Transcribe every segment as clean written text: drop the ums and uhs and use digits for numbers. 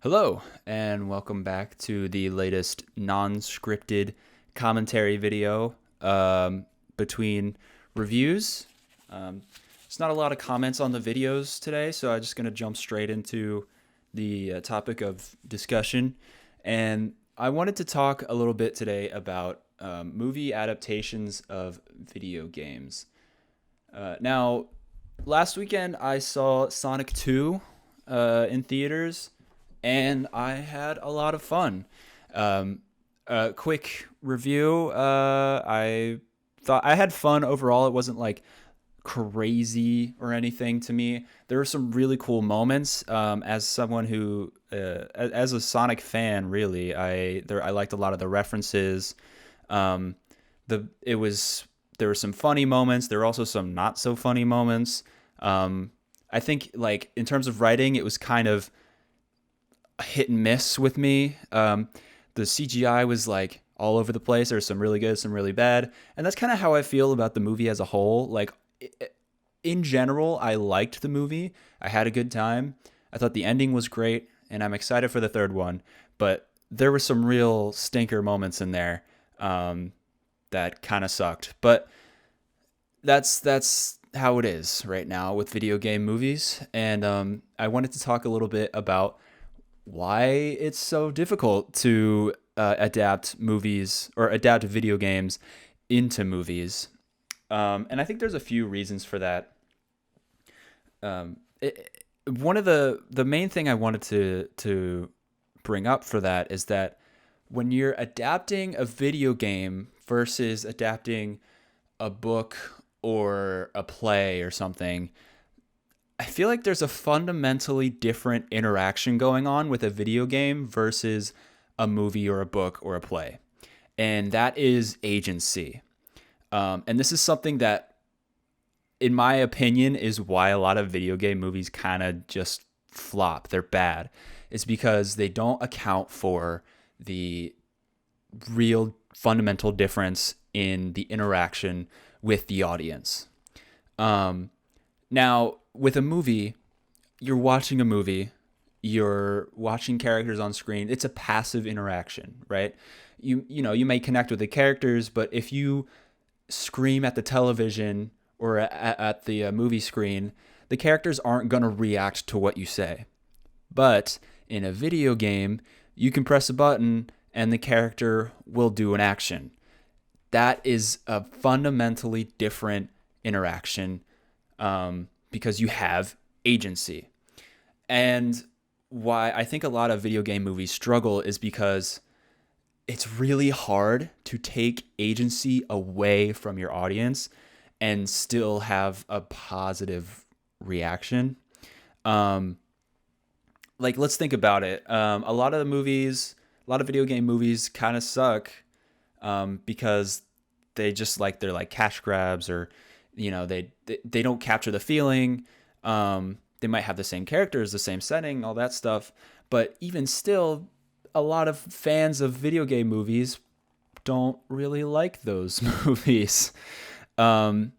Hello, and welcome back to the latest non-scripted commentary video between reviews. There's not a lot of comments on the videos today, so I'm just going to jump straight into the topic of discussion. And I wanted to talk a little bit today about movie adaptations of video games. Now, last weekend I saw Sonic 2 in theaters, and I had a lot of fun. A quick review. I thought I had fun overall. It wasn't like crazy or anything to me. There were some really cool moments. As someone who, as a Sonic fan, really, I liked a lot of the references. Um, it was there were some funny moments. There were also some not so funny moments. Um, I think like in terms of writing, it was kind of hit and miss with me. The CGI was like all over the place. There's some really good, some really bad, and that's kind of how I feel about the movie as a whole. Like in general, I liked the movie. I had a good time. I thought the ending was great, and I'm excited for the third one. But there were some real stinker moments in there that kind of sucked. But that's how it is right now with video game movies. And I wanted to talk a little bit about why it's so difficult to adapt movies or adapt video games into movies. And I think there's a few reasons for that. One of the main thing I wanted to bring up for that is that when you're adapting a video game versus adapting a book or a play or something, I feel like there's a fundamentally different interaction going on with a video game versus a movie or a book or a play. And that is agency. And this is something that, in my opinion, is why a lot of video game movies kind of just flop. They're bad. It's because they don't account for the real fundamental difference in the interaction with the audience. Now, with a movie, you're watching a movie, you're watching characters on screen. It's a passive interaction, right? You may connect with the characters, but if you scream at the television or at the movie screen, the characters aren't going to react to what you say. But in a video game, you can press a button and the character will do an action. That is a fundamentally different interaction, because you have agency. And why I think a lot of video game movies struggle is because it's really hard to take agency away from your audience and still have a positive reaction. Um, like, let's think about it. A lot of video game movies kind of suck because they're like cash grabs, or they don't capture the feeling. They might have the same characters, the same setting, all that stuff, but even still, a lot of fans of video game movies don't really like those movies. Um,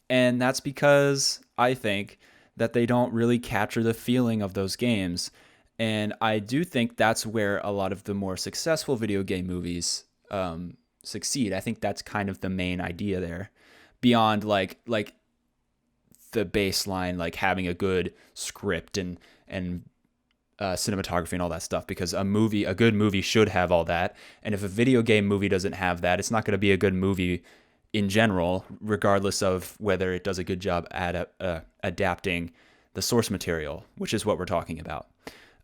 and that's because I think that they don't really capture the feeling of those games. And I do think that's where a lot of the more successful video game movies succeed. I think that's kind of the main idea there, beyond like the baseline, like having a good script and cinematography and all that stuff. Because a good movie should have all that. And if a video game movie doesn't have that, it's not going to be a good movie in general, regardless of whether it does a good job at adapting the source material, which is what we're talking about.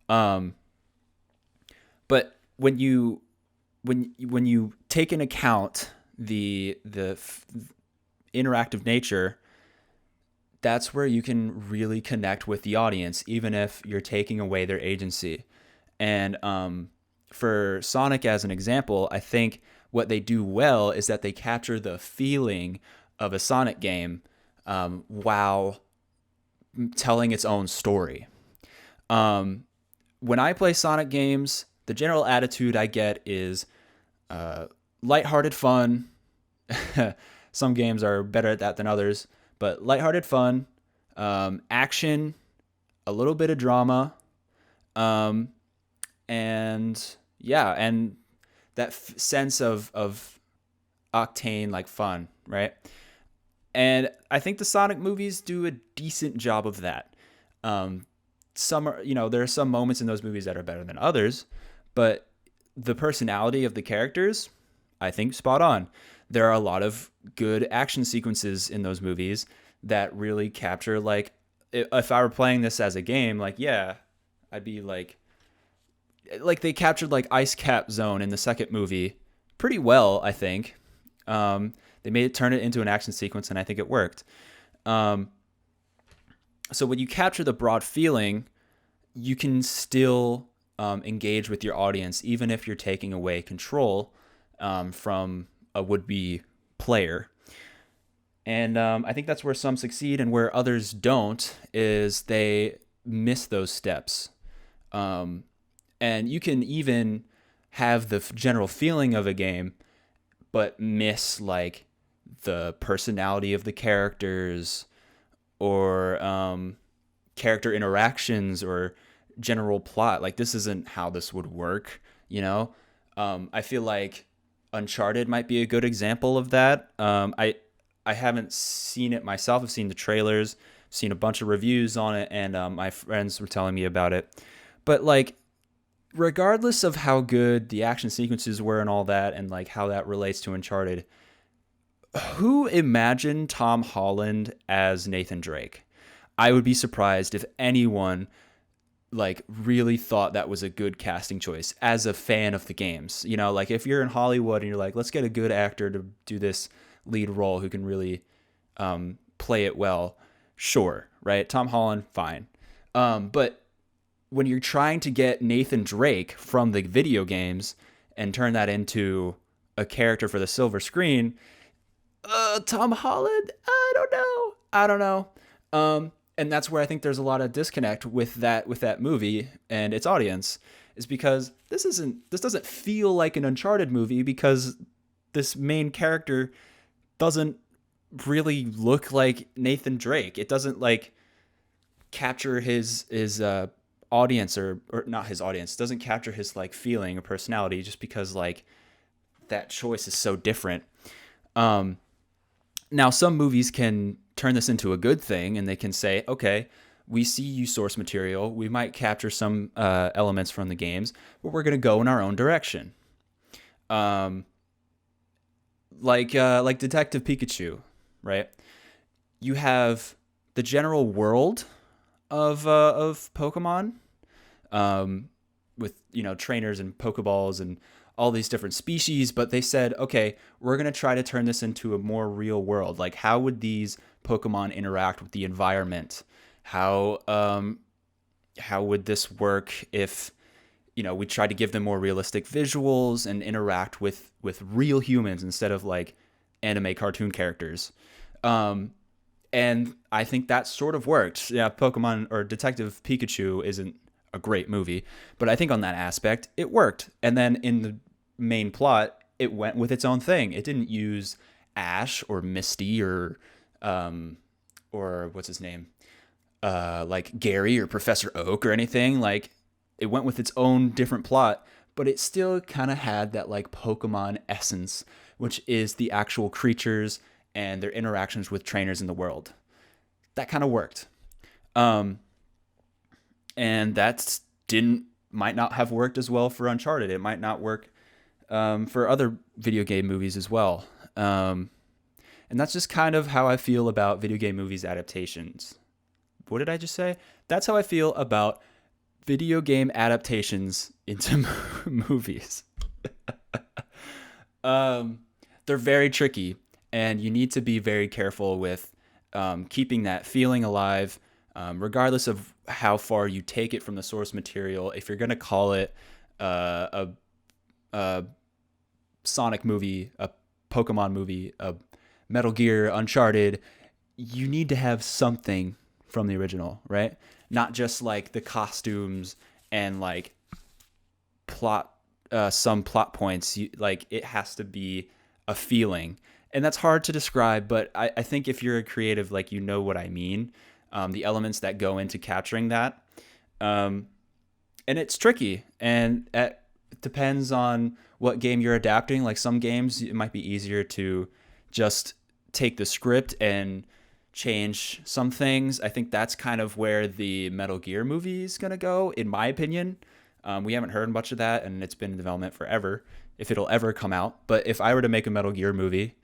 Um, but when you take into account the interactive nature, that's where you can really connect with the audience, even if you're taking away their agency. And for Sonic, as an example, I think what they do well is that they capture the feeling of a Sonic game while telling its own story. Um, when I play Sonic games, the general attitude I get is lighthearted fun. Some games are better at that than others, but lighthearted fun, action, a little bit of drama, um, and yeah, and that sense of octane, like fun, right? And I think the Sonic movies do a decent job of that. Um, some are, there are some moments in those movies that are better than others, but the personality of the characters, I think, spot on. There are a lot of good action sequences in those movies that really capture, like, if I were playing this as a game, like, yeah, I'd be like they captured like Ice Cap Zone in the second movie pretty well, I think. They made it turn it into an action sequence, and I think it worked. Um, so when you capture the broad feeling, you can still engage with your audience, even if you're taking away control from a would-be player. And I think that's where some succeed and where others don't, is they miss those steps. Um, and you can even have the general feeling of a game, but miss like the personality of the characters, or character interactions, or general plot. Like, this isn't how this would work, you know? I feel like Uncharted might be a good example of that. I haven't seen it myself. I've seen the trailers, seen a bunch of reviews on it, and my friends were telling me about it. But like, regardless of how good the action sequences were and all that, and like how that relates to Uncharted, who imagined Tom Holland as Nathan Drake? I would be surprised if anyone like really thought that was a good casting choice as a fan of the games. Like, if you're in Hollywood and you're like, let's get a good actor to do this lead role who can really play it well, sure, right? Tom Holland, fine. But when you're trying to get Nathan Drake from the video games and turn that into a character for the silver screen, Tom Holland, I don't know. And that's where I think there's a lot of disconnect with that movie and its audience, is because this doesn't feel like an Uncharted movie, because this main character doesn't really look like Nathan Drake. It doesn't like capture his audience, or not his audience. It doesn't capture his like feeling or personality, just because like that choice is so different. Now, some movies can turn this into a good thing, and they can say, okay, we see you source material. We might capture some elements from the games, but we're going to go in our own direction. Like Detective Pikachu, right? You have the general world of Pokemon, with trainers and Pokeballs and all these different species, but they said, okay, we're going to try to turn this into a more real world. Like, how would these Pokemon interact with the environment? How would this work if we tried to give them more realistic visuals and interact with real humans instead of like anime cartoon characters? And I think that sort of worked. Yeah, Pokemon or Detective Pikachu isn't a great movie, but I think on that aspect it worked. And then in the main plot, it went with its own thing. It didn't use Ash or Misty or what's his name, like Gary or Professor Oak or anything. Like, it went with its own different plot, but it still kind of had that like Pokemon essence, which is the actual creatures and their interactions with trainers in the world. That kind of worked. And that might not have worked as well for Uncharted. It might not work for other video game movies as well. And that's just kind of how I feel about video game movies adaptations. What did I just say? That's how I feel about video game adaptations into movies. They're very tricky, and you need to be very careful with keeping that feeling alive, regardless of how far you take it from the source material. If you're going to call it a Sonic movie, a Pokemon movie, a Metal Gear, Uncharted, you need to have something from the original, right? Not just like the costumes and like plot, some plot points. Like, it has to be a feeling, and that's hard to describe. But I think if you're a creative, like, what I mean. The elements that go into capturing that. and it's tricky, and it depends on what game you're adapting. Like some games, it might be easier to just take the script and change some things. I think that's kind of where the Metal Gear movie is gonna go, in my opinion. We haven't heard much of that, and it's been in development forever, if it'll ever come out. But if I were to make a Metal Gear movie,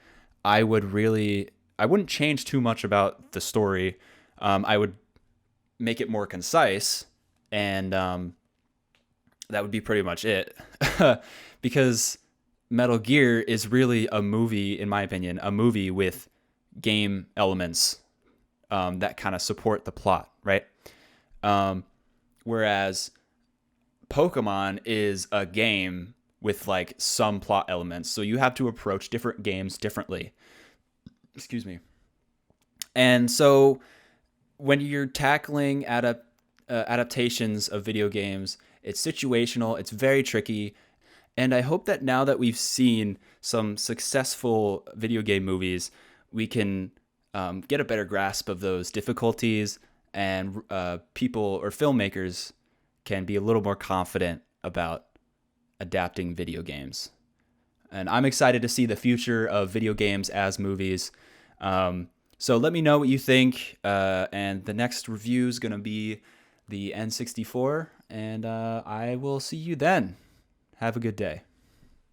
I wouldn't change too much about the story. I would make it more concise, and that would be pretty much it. Because Metal Gear is really a movie, in my opinion, a movie with game elements that kind of support the plot, right? Um, Whereas Pokemon is a game with like some plot elements. So you have to approach different games differently. Excuse me. And so when you're tackling adaptations of video games, it's situational, it's very tricky. And I hope that now that we've seen some successful video game movies, we can get a better grasp of those difficulties, and people or filmmakers can be a little more confident about adapting video games. And I'm excited to see the future of video games as movies. So let me know what you think. And the next review is going to be the N64. And I will see you then. Have a good day.